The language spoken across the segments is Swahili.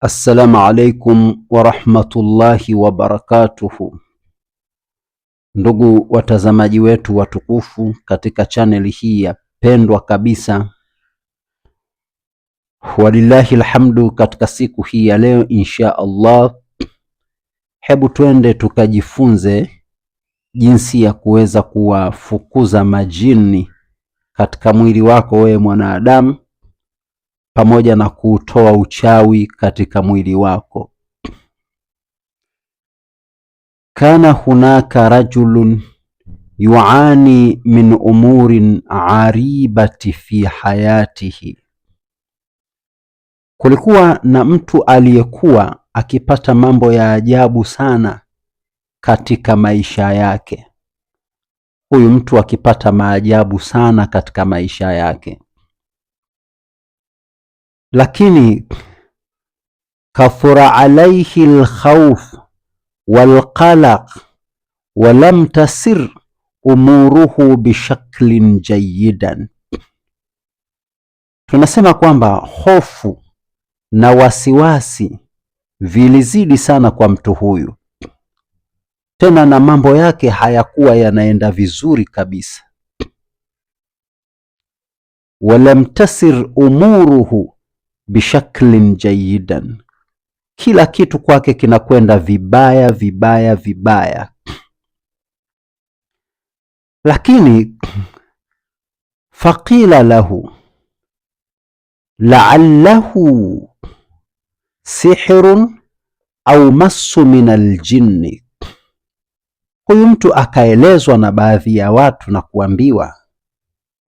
Assalamu alaikum warahmatullahi wabarakatuhu. Ndugu watazamaji wetu watukufu katika chaneli hii ya pendwa kabisa, walillahi alhamdu. Katika siku hii ya leo insha Allah, hebu twende tukajifunze jinsi ya kuweza kuwafukuza majini katika mwili wako wewe mwanadamu, pamoja na kutoa uchawi katika mwili wako. Kana hunaka rajulun yuani min umurin aribati fi hayatihi, kulikuwa na mtu aliyekuwa akipata mambo ya ajabu sana katika maisha yake. Huyu mtu akipata maajabu sana katika maisha yake, lakini kafura alayhi alkhawf walqalaq walam tasir umuruhu bishaklin jayidan. Tunasema kwamba hofu na wasiwasi vilizidi sana kwa mtu huyu, tena na mambo yake hayakuwa yanaenda vizuri kabisa. Walam tasir umuruhu bishaklin jayidan, kila kitu kwake kinakwenda vibaya vibaya vibaya. Lakini faqila lahu la'allahu sihrun au massu min aljinni. Huyu mtu akaelezwa na baadhi ya watu na kuambiwa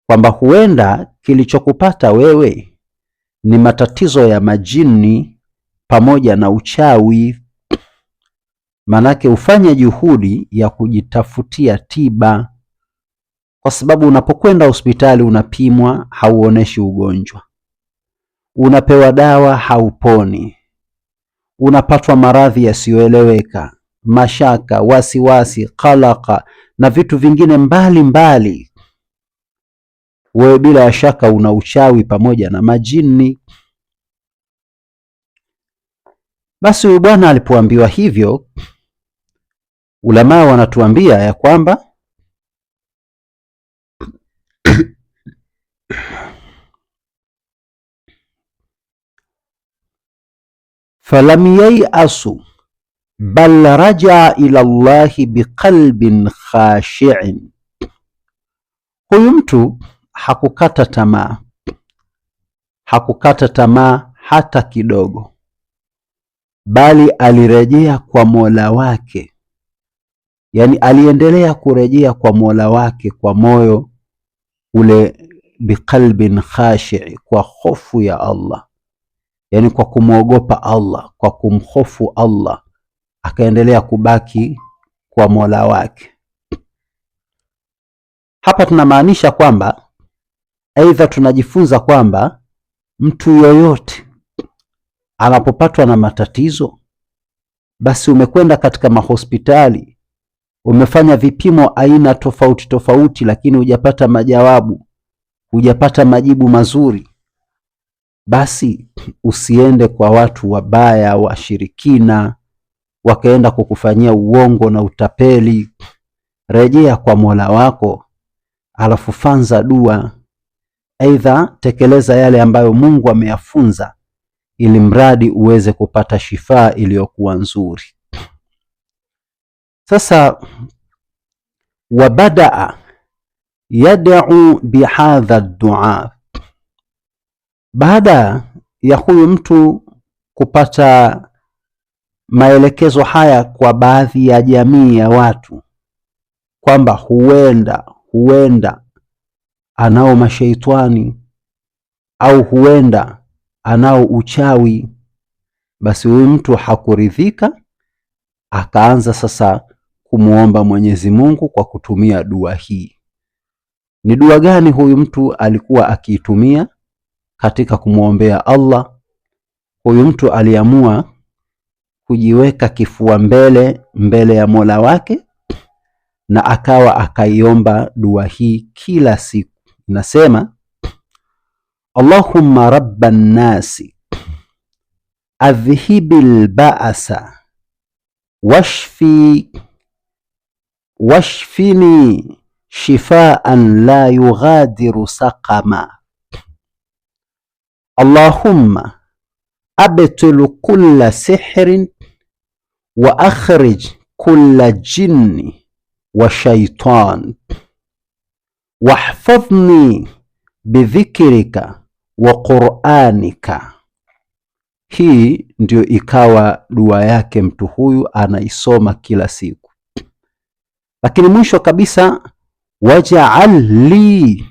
kwamba huenda kilichokupata wewe ni matatizo ya majini pamoja na uchawi. Manake ufanye juhudi ya kujitafutia tiba, kwa sababu unapokwenda hospitali unapimwa, hauoneshi ugonjwa, unapewa dawa, hauponi, unapatwa maradhi yasiyoeleweka, mashaka, wasiwasi, qalaka na vitu vingine mbali. Wewe bila ya shaka una uchawi pamoja na majini. Basi huyu bwana alipoambiwa hivyo, ulamaa wanatuambia ya kwamba falam yayasu bal rajaa ila Allahi biqalbin khashi'in. Huyu mtu hakukata tamaa hata kidogo, bali alirejea kwa Mola wake. Yani aliendelea kurejea kwa Mola wake kwa moyo ule, biqalbin khashi', kwa hofu ya Allah, yani kwa kumwogopa Allah, kwa kumhofu Allah, akaendelea kubaki kwa Mola wake. Hapa tunamaanisha kwamba, aidha tunajifunza kwamba mtu yoyote anapopatwa na matatizo, basi umekwenda katika mahospitali, umefanya vipimo aina tofauti tofauti, lakini hujapata majawabu, hujapata majibu mazuri, basi usiende kwa watu wabaya, washirikina, wakaenda kukufanyia uongo na utapeli. Rejea kwa Mola wako, alafu fanza dua, aidha tekeleza yale ambayo Mungu ameyafunza, ili mradi uweze kupata shifaa iliyokuwa nzuri. Sasa wabadaa yad'u bihadha dua, baada ya huyu mtu kupata maelekezo haya kwa baadhi ya jamii ya watu kwamba huenda anao mashaitani au huenda anao uchawi, basi huyu mtu hakuridhika, akaanza sasa kumuomba Mwenyezi Mungu kwa kutumia dua hii. Ni dua gani huyu mtu alikuwa akiitumia katika kumwombea Allah? Huyu mtu aliamua kujiweka kifua mbele ya Mola wake, na akawa akaiomba dua hii kila siku. Inasema Allahumma rabban nasi adhhibil ba'sa washfini shifaan la yughadiru saqama. Allahumma abtul kulla sihrin wa akhrij kulla jinni wa shaitan wahfadhni bidhikrika wa qur'anika. Hii ndio ikawa dua yake mtu huyu anaisoma kila siku. Lakini mwisho kabisa, waj'al li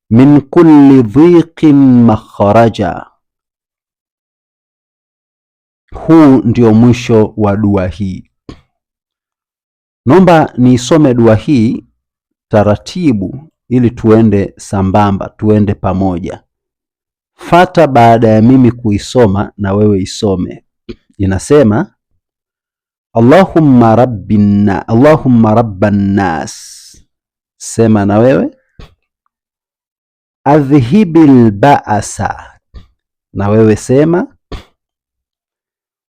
min kulli dhiqin makhraja. Huu ndio mwisho wa dua hii. Naomba niisome dua hii taratibu ili tuende sambamba, tuende pamoja. Fata baada ya mimi kuisoma na wewe isome. Inasema, Allahumma rabban nas. Sema na wewe. Adhhibil ba'sa. Na wewe sema.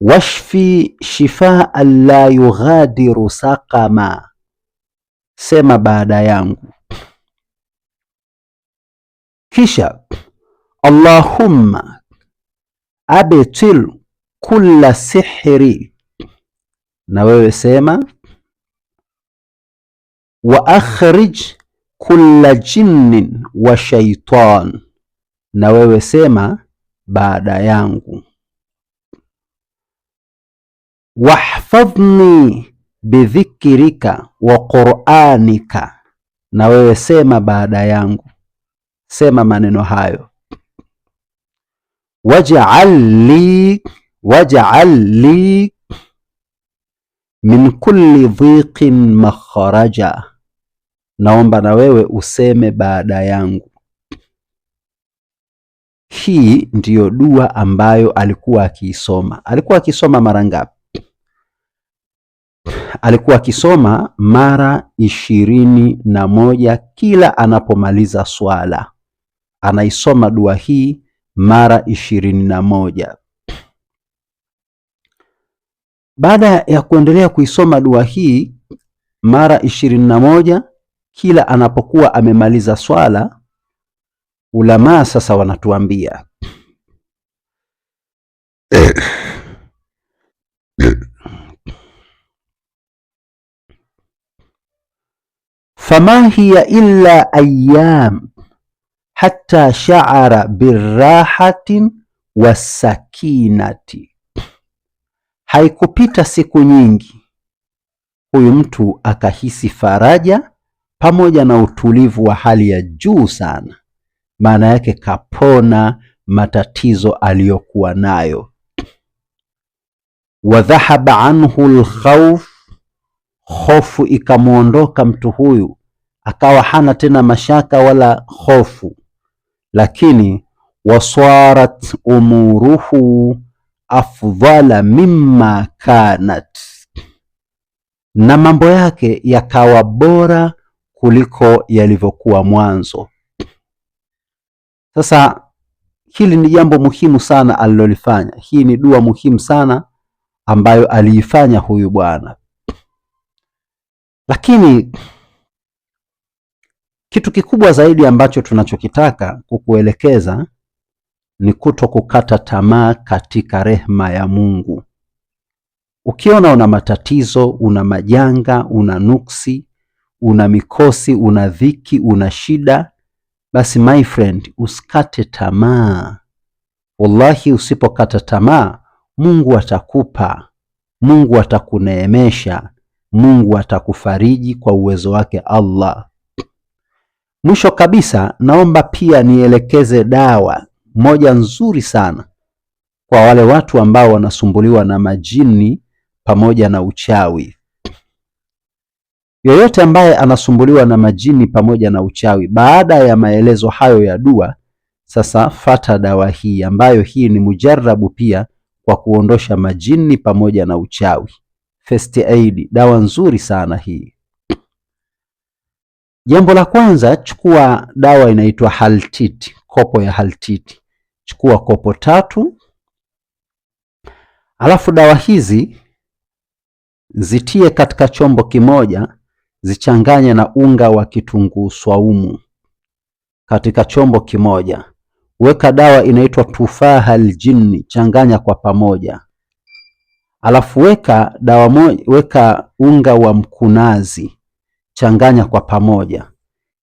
Washfi shifaan la yughadiru saqama. Sema baada yangu. Kisha Allahumma abtil kulla sihri. Na wewe sema. Wa akhrij kulla jinnin wa shaitan. Na wewe sema baada yangu. Wahfadhni bidhikrika wa qur'anika. Na wewe sema baada yangu. Sema maneno hayo. Waj'al li min kulli dhiqin makhraja. Naomba na wewe useme baada yangu. Hii ndiyo dua ambayo alikuwa akiisoma. Alikuwa akisoma mara ngapi? Alikuwa akisoma mara 21 kila anapomaliza swala. Anaisoma dua hii mara 21. Baada ya kuendelea kuisoma dua hii mara 21 kila anapokuwa amemaliza swala, ulamaa sasa wanatuambia fama hiya illa ayyam hatta sha'ara birrahatin wasakinati. Haikupita siku nyingi huyu mtu akahisi faraja pamoja na utulivu wa hali ya juu sana. Maana yake kapona matatizo aliyokuwa nayo. Wa dhahaba anhu alkhawf, hofu ikamuondoka mtu huyu, akawa hana tena mashaka wala hofu. Lakini waswarat umuruhu afdhala mimma kanat, na mambo yake yakawa bora kuliko yalivyokuwa mwanzo. Sasa hili ni jambo muhimu sana alilolifanya. Hii ni dua muhimu sana ambayo aliifanya huyu bwana. Lakini kitu kikubwa zaidi ambacho tunachokitaka kukuelekeza ni kuto kukata tamaa katika rehema ya Mungu. Ukiona una matatizo, una majanga, una nuksi, una mikosi, una dhiki, una shida, basi my friend, usikate tamaa. Wallahi, usipokata tamaa, Mungu atakupa, Mungu atakuneemesha, Mungu atakufariji kwa uwezo wake Allah. Mwisho kabisa, naomba pia nielekeze dawa moja nzuri sana kwa wale watu ambao wanasumbuliwa na majini pamoja na uchawi. Yoyote ambaye anasumbuliwa na majini pamoja na uchawi, baada ya maelezo hayo ya dua, sasa fata dawa hii ambayo hii ni mujarabu pia kwa kuondosha majini pamoja na uchawi. First aid, dawa nzuri sana hii. Jambo la kwanza, chukua dawa inaitwa Haltiti, kopo ya Haltiti. Chukua kopo 3. Alafu dawa hizi zitie katika chombo kimoja, zichanganye na unga wa kitunguu swaumu katika chombo kimoja. Weka dawa inaitwa tufaha aljinni, changanya kwa pamoja. Alafu weka unga wa mkunazi, changanya kwa pamoja.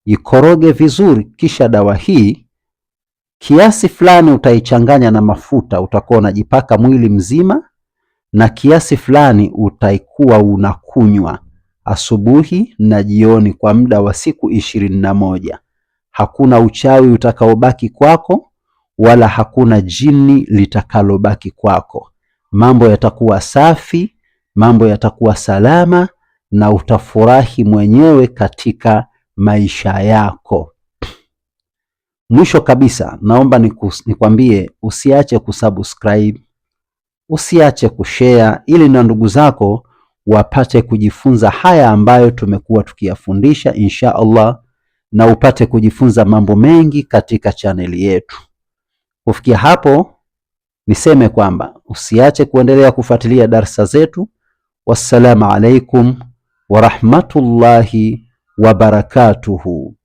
Ikoroge vizuri, kisha dawa hii kiasi fulani utaichanganya na mafuta, utakuwa unajipaka mwili mzima, na kiasi fulani utaikuwa unakunywa asubuhi na jioni kwa muda wa siku 21. Hakuna uchawi utakaobaki kwako, wala hakuna jini litakalobaki kwako. Mambo yatakuwa safi, mambo yatakuwa salama, na utafurahi mwenyewe katika maisha yako. Mwisho kabisa, naomba nikwambie usiache kusubscribe, usiache kushare, ili na ndugu zako wapate kujifunza haya ambayo tumekuwa tukiyafundisha insha Allah, na upate kujifunza mambo mengi katika chaneli yetu. Kufikia hapo, niseme kwamba usiache kuendelea kufuatilia darsa zetu. Wassalamu alaikum wa rahmatullahi wa barakatuhu.